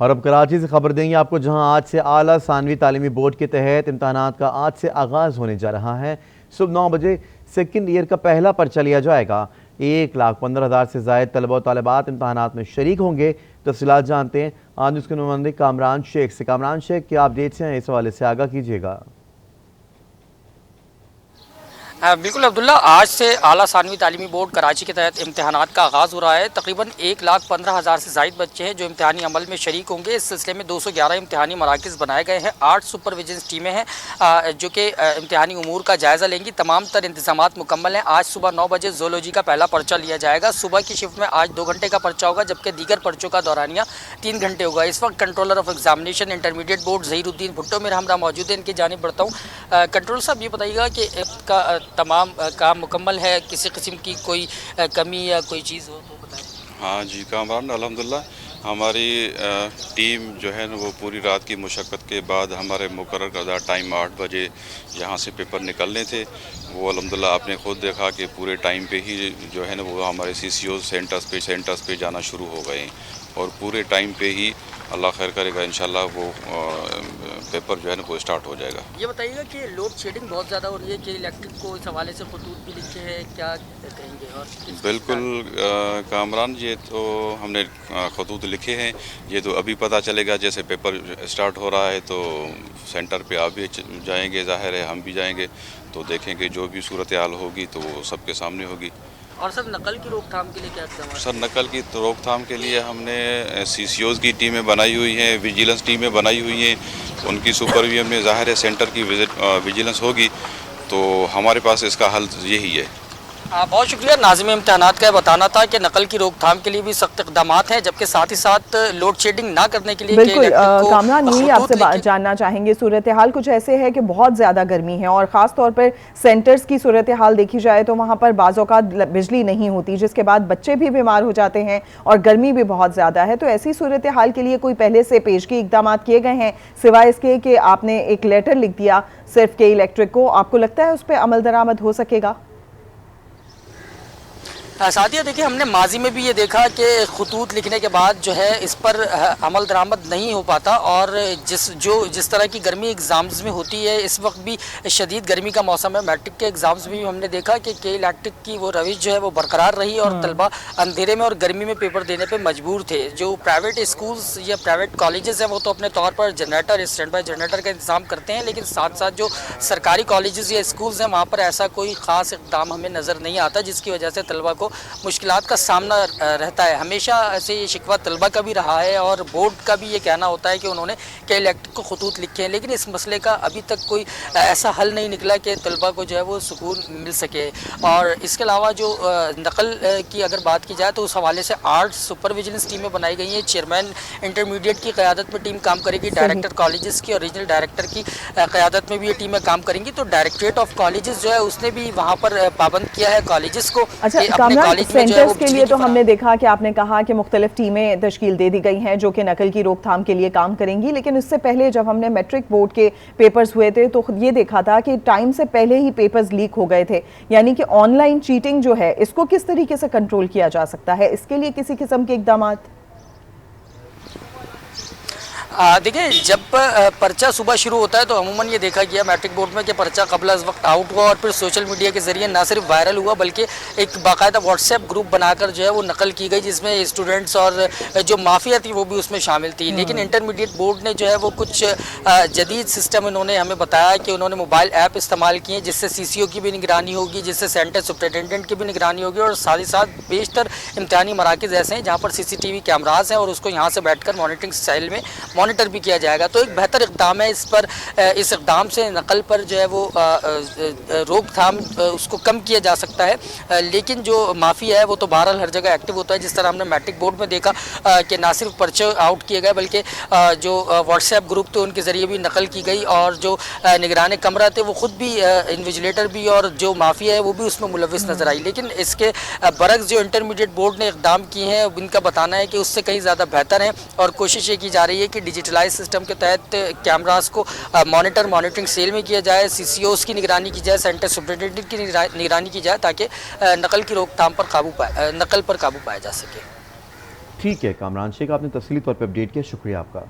और अब कराची से खबर देंगे आपको, जहां आज से आला सानवी तालीमी बोर्ड के तहत इम्तहानात का आज से आगाज़ होने जा रहा है। सुबह 9 बजे सेकंड ईयर का पहला पर्चा लिया जाएगा। 1,15,000 से ज़ायद तलबा और तालिबात इम्तहानात में शरीक होंगे। तफसीलात जानते हैं आज उसके नुमाइंदे कामरान शेख से। कामरान शेख, क्या अपडेट्स हैं, इस हवाले से आगाह कीजिएगा। बिल्कुल अब्दुल्ला, आज से आला सानवी तालीमी बोर्ड कराची के तहत इम्तहानात का आगाज़ हो रहा है। तकरीबन 1,15,000 से ज़ायद बच्चे हैं जो इम्तहानी अमल में शरीक होंगे। इस सिलसिले में 211 इम्तहानी मराकज़ बनाए गए हैं। 8 सुपरविजन्स टीमें हैं जो कि इम्तहानी उमूर का जायज़ा लेंगी। तमाम तर इंतज़ामात मुकम्मल हैं। आज सुबह 9 बजे ज़ूलॉजी का पहला पर्चा लिया जाएगा। सुबह की शिफ्ट में आज 2 घंटे का पर्चा होगा, जबकि दीगर पर्चों का दौरानिया 3 घंटे होगा। इस वक्त controller of examination intermediate board Zahiruddin Bhutto मेरे हमरा मौजूद है। इनकी जानिब बढ़ता हूँ। कंट्रोलर साहब, ये बताइएगा कि इसका तमाम काम मुकम्मल है, किसी किस्म की कोई कमी या कोई चीज़ हो तो बताएं। हाँ जी कामरान, अल्हम्दुलिल्लाह हमारी टीम जो है ना वो पूरी रात की मुशक्क़त के बाद हमारे मुकर्रर करदा टाइम 8 बजे यहाँ से पेपर निकलने थे। वो अल्हम्दुलिल्लाह आपने ख़ुद देखा कि पूरे टाइम पे ही जो है ना वो हमारे CCO सेंटर्स पे जाना शुरू हो गए और पूरे टाइम पे ही अल्लाह खैर करेगा इंशाल्लाह वो पेपर जो है ना वो स्टार्ट हो जाएगा। ये बताइएगा कि लोड शेडिंग बहुत ज़्यादा हो रही है कि इलेक्ट्रिक को इस हवाले से खतूत भी लिखे हैं, क्या कहेंगे? और बिल्कुल कामरान, ये तो हमने खतूत लिखे हैं। ये तो अभी पता चलेगा, जैसे पेपर स्टार्ट हो रहा है तो सेंटर पे आप भी जाएंगे, ज़ाहिर है हम भी जाएंगे, तो देखेंगे जो भी सूरत हाल होगी तो वो सबके सामने होगी। और सर, नकल की रोकथाम के लिए क्या इक़दाम? सर, नकल की रोकथाम के लिए हमने CCOs की टीमें बनाई हुई हैं, विजिलेंस टीमें बनाई हुई हैं। उनकी सुपरविजन में ज़ाहिर है सेंटर की विजिलेंस होगी, तो हमारे पास इसका हल यही है। बहुत शुक्रिया। नाज़िम इम्तहानात का बताना था कि नकल की रोकथाम के लिए भी सख्त इक़दाम हैं, जबकि साथ ही साथ लोड शेडिंग ना करने के लिए बिल्कुल कामरान, यही आपसे जानना चाहेंगे। सूरत हाल कुछ ऐसे है कि बहुत ज़्यादा गर्मी है और ख़ास तौर पर सेंटर्स की सूरत हाल देखी जाए तो वहाँ पर बाज़ औक़ात बिजली नहीं होती, जिसके बाद बच्चे भी बीमार हो जाते हैं और गर्मी भी बहुत ज़्यादा है। तो ऐसी सूरत हाल के लिए कोई पहले से पेशगी इक़दाम किए गए हैं, सिवाय इसके कि आपने एक लेटर लिख दिया सिर्फ के इलेक्ट्रिक को? आपको लगता है उस पर अमल दरामद हो सकेगा? साथिया, देखिए, हमने माजी में भी ये देखा कि खतूत लिखने के बाद जो है इस पर अमल दरामद नहीं हो पाता और जिस तरह की गर्मी एग्ज़ाम्स में होती है, इस वक्त भी शदीद गर्मी का मौसम है। मैट्रिक के एग्ज़ाम्स में भी हमने देखा कि इलेक्ट्रिक की वो रविश जो है वो बरकरार रही और तलबा अंधेरे में और गर्मी में पेपर देने पर मजबूर थे। जो प्राइवेट स्कूल्स या प्राइवेट कॉलेजेस हैं वो तो अपने तौर पर जनरेटर, स्टैंड बाई जनरेटर का इंतज़ाम करते हैं, लेकिन साथ साथ जो सरकारी कॉलेजेस या स्कूल्स हैं वहाँ पर ऐसा कोई ख़ास इक़दाम हमें नज़र नहीं आता, जिसकी वजह से तलबा को मुश्किलात का सामना रहता है। हमेशा ऐसे ये शिकवा तलबा का भी रहा है और बोर्ड का भी ये कहना होता है कि उन्होंने क्या इलेक्ट्रिक को खतूत लिखे हैं, लेकिन इस मसले का अभी तक कोई ऐसा हल नहीं निकला कि तलबा को जो है वो सुकून मिल सके। और इसके अलावा जो नकल की अगर बात की जाए तो उस हवाले से 8 सुपरविजिलेंस टीमें बनाई गई हैं। चेयरमैन इंटरमीडिएट की क़यादत में टीम काम करेगी, डायरेक्टर कॉलेजेस की और रीजनल डायरेक्टर की क़यादत में भी ये टीमें काम करेंगी। तो डायरेक्टरेट ऑफ कॉलेजेस जो है उसने भी वहाँ पर पाबंद किया है कॉलेजेस को। अच्छा, सेंटर्स के लिए तो हमने देखा कि आपने कहा कि मुख्तलिफ टीमें तश्कील दे दी गई हैं जो कि नकल की रोकथाम के लिए काम करेंगी, लेकिन इससे पहले जब हमने मैट्रिक बोर्ड के पेपर्स हुए थे तो ये देखा था कि टाइम से पहले ही पेपर्स लीक हो गए थे। यानी कि ऑनलाइन चीटिंग जो है इसको किस तरीके से कंट्रोल किया जा सकता है, इसके लिए किसी किस्म के इक़दाम? देखिए, जब पर्चा सुबह शुरू होता है तो अमूमन ये देखा गया मैट्रिक बोर्ड में कि पर्चा कबल अज़ वक्त आउट हुआ और फिर सोशल मीडिया के ज़रिए ना सिर्फ वायरल हुआ बल्कि एक बाकायदा व्हाट्सएप ग्रुप बनाकर जो है वो नकल की गई, जिसमें स्टूडेंट्स और जो माफिया थी वो भी उसमें शामिल थी। लेकिन इंटरमीडिएट बोर्ड ने जो है वो कुछ जदीद सिस्टम इन्होंने हमें बताया कि उन्होंने मोबाइल ऐप इस्तेमाल किए जिससे CCO की भी निगरानी होगी, जिससे सेंटर सुपरिटेंडेंट की भी निगरानी होगी और साथ ही साथ बेशतर इम्तहानी मराकज़ ऐसे हैं जहाँ पर CCTV कैमराज हैं और उसको यहाँ से बैठ कर मॉनिटरिंग सेल में मॉनिटर भी किया जाएगा। तो एक बेहतर इक़दाम है। इस इक़दाम से नकल पर जो है वो रोकथाम उसको कम किया जा सकता है, लेकिन जो माफिया है वो तो बहरहाल हर जगह एक्टिव होता है। जिस तरह हमने मैट्रिक बोर्ड में देखा कि ना सिर्फ पर्चे आउट किए गए बल्कि जो व्हाट्सएप ग्रुप थे उनके ज़रिए भी नकल की गई और जो निगरान कमरा थे वो ख़ुद भी इन्विजिलेटर भी और जो माफिया है वो भी उसमें मुलविस नज़र आई। लेकिन इसके बरक्स जो इंटरमीडिएट बोर्ड ने इक़दाम किए हैं उनका बताना है कि उससे कहीं ज़्यादा बेहतर है और कोशिश ये की जा रही है कि डिजिटलाइज सिस्टम के तहत कैमरास को मॉनिटरिंग सेल में किया जाए, CCOs की निगरानी की जाए, सेंटर सुपरिटेंडेंट की निगरानी की जाए ताकि नकल की रोकथाम पर नकल पर काबू पाया जा सके। ठीक है कामरान शेख, आपने तफसीली तौर पर अपडेट किया, शुक्रिया आपका।